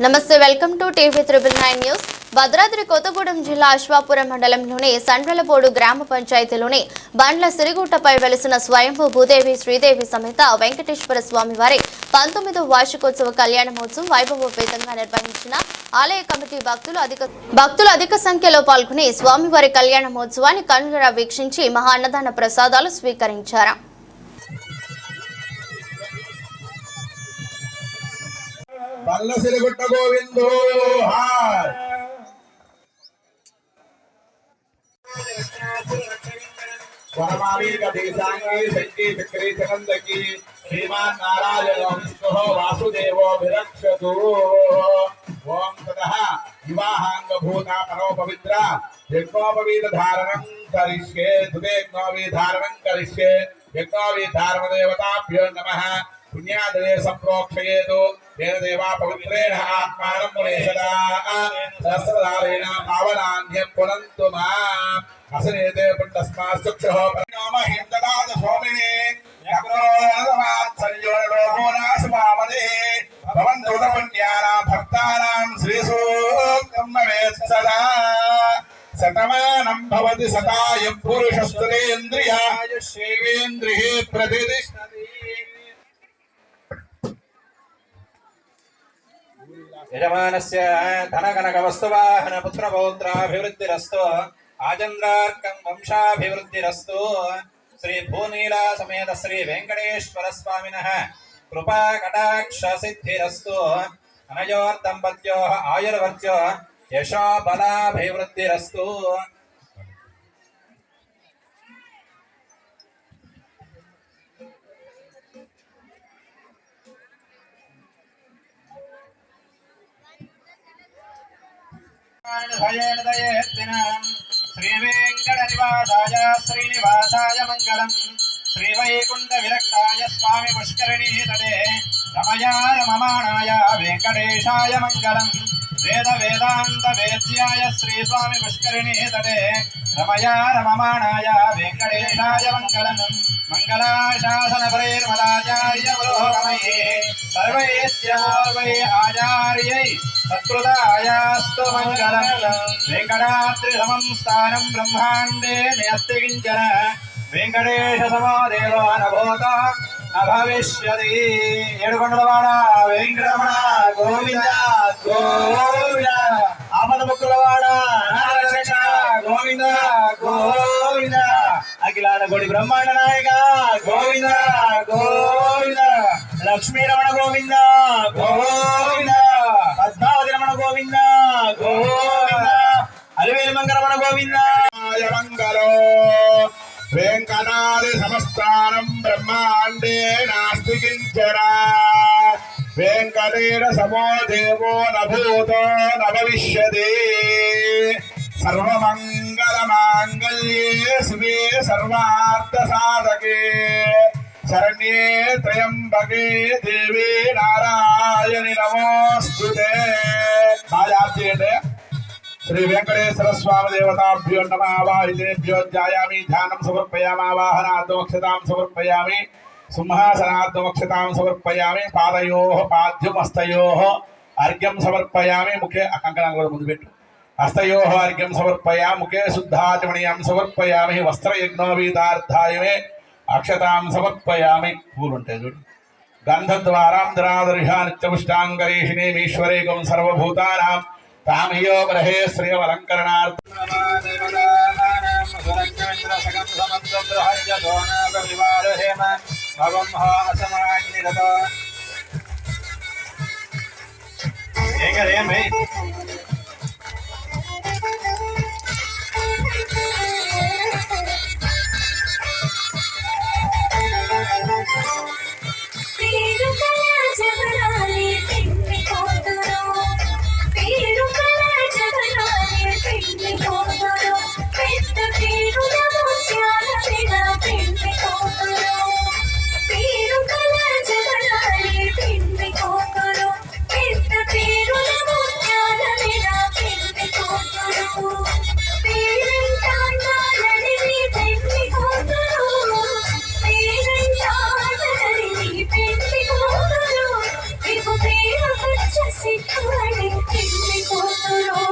నమస్తే welcome to TV 999 news. Bhadradri Kothagudem జిల్లా అశ్వాపురం మండలంలోని సండ్రలపోడు గ్రామ పంచాయతీలోని బండ్ల సిరిగుట్టపై వెలిసిన స్వయంభూ భూదేవి శ్రీదేవి సమేత వెంకటేశ్వర స్వామి వారి 19వ వార్షికోత్సవ కళ్యాణ మహోత్సవం వైభవోపేతంగా నిర్వహించిన ఆలయ కమిటీ భక్తులు అధిక సంఖ్యలో పాల్గొని స్వామివారి కళ్యాణ మహోత్సవాన్ని కన్నులారా వీక్షించి మహా అన్నదాన ప్రసాదాలు స్వీకరించారు. బల్ల సిరిగుట్ట గోవిందో శ్రీమాన్ నారాయణ విష్ణు వాసుదేవో విరక్షతు. ఓం తదః వివాహాంగభూత పరో పవిత్ర యజ్ఞోపవీత ధారణం కరిష్యే దుదేజ్ఞోపవీ ధారణం కరిష్యే యజ్ఞోపవీ ధారణ దేవతాభ్యో నమః. పుణ్యాదవే సంప్రోక్షయేతు తేన దేవా పవిత్రేణ ఆత్మానం మునేషదా సహస్రధారేణ పావనాన్యం పునంతు మాం. అసనేతే పుణ్యస్మాశ్చక్షుః పరిణామ హిందదాద స్వామినే యజ్ఞోరవాత్సల్యోలోమోనాసుమామదే భవంతు పుణ్యానాం భక్తానాం శ్రీసూక్తం భవేత్ సదా. శతమానం భవతి సతాయం పురుషస్తుతేంద్రియాయ శేవేంద్రియే ప్రతిష్ఠతి. యజమానస్య ధనకనక వస్తువాహన పుత్రపౌత్రాభివృద్ధిరస్తు. ఆచంద్రార్కం వంశాభివృద్ధిరస్తు. శ్రీ భూనీలా సమేత శ్రీ వెంకటేశ్వర స్వామినః కృపా కటాక్ష సిద్ధిరస్తు. అనయోర్దంపత్యోః ఆయుర్వర్ధ్యో యశో బలాభివృద్ధిరస్తు. శ్రీ వెంకట నివాసాయ శ్రీనివాసాయ మంగళం. శ్రీ వైకుంఠ విరక్తాయ స్వామి పుష్కరిణీ తటే రమయా రమమాణాయ వెంకటేశాయ మంగళం. వేద వేదాంత వేద్యాయ శ్రీ స్వామి పుష్కరిణీ తటే రమయా రమమాణాయ వెంకటేశాయ మంగళం. మంగళాశాసన ప్రేర్మదాచార్య పురోగమయే సర్వైస్యార్వై ఆచార్యై సత్కృతాయాస్తు మంగళం. వెంకటాద్రి సమం స్థానం బ్రహ్మాండే నేస్తి కించన. వెంకటేశ సమో దేవో నభూత నభవిష్యతి. ఏడుకొండలవాడ వెంకటరమణ గోవింద గోవింద. ఆపద ముక్కులవాడ నారక్ష గోవింద గోవింద. అఖిలాండ కోటి బ్రహ్మాండ నాయక గోవింద గోవింద. లక్ష్మీ రమణ గోవింద గోవింద. పద్మావతి రమణ గోవింద గోవింద. అలివేలు మంగళమణ గోవింద మంగళో. వెంకటాది సమస్థానం బ్రహ్మాండే నాస్తి కించన. వెంకటేన సమో దేవో నభూతో నభవిష్యతి. సర్వమంగళ మాంగళ్యే శివే సర్వార్థ సాధకే శరణ్యే త్రయంబకే దేవీ నారాయణి నమోస్తుతే. అంటే శ్రీ వెంకటేశ్వర స్వామి దేవతాభ్యో నమః. ఆవాహితేభ్యో ధ్యాయామి. ధ్యానం సమర్పయామి. ఆవాహనార్థమక్షతాం సమర్పయామి. సింహాసనార్థమక్షతాం సమర్పయామి. పాదయోః పాద్యుమస్తయోః అర్ఘ్యం సమర్పయామి. ముఖే కంకణాలు కూడా ముందు పెట్టు. హస్తయోః అర్ఘ్యం సమర్పయామి. ముఖే శుద్ధాచమణీయం సమర్పయామి. వస్త్రయజ్ఞోపవీతార్థాయ అక్షతాం సమర్పయామి. పూలు ఉంటాయి చూడు. గంధద్వారాంధ్రాదర్శా నిత్యపుష్టాంగరీషిణీమీశ్వరేకం సర్వభూతానాం తామియో గ్రహే శ్రీయలంకరణార్థం. పేరుల ముత్యాల వాడి పిల్లి కూతురు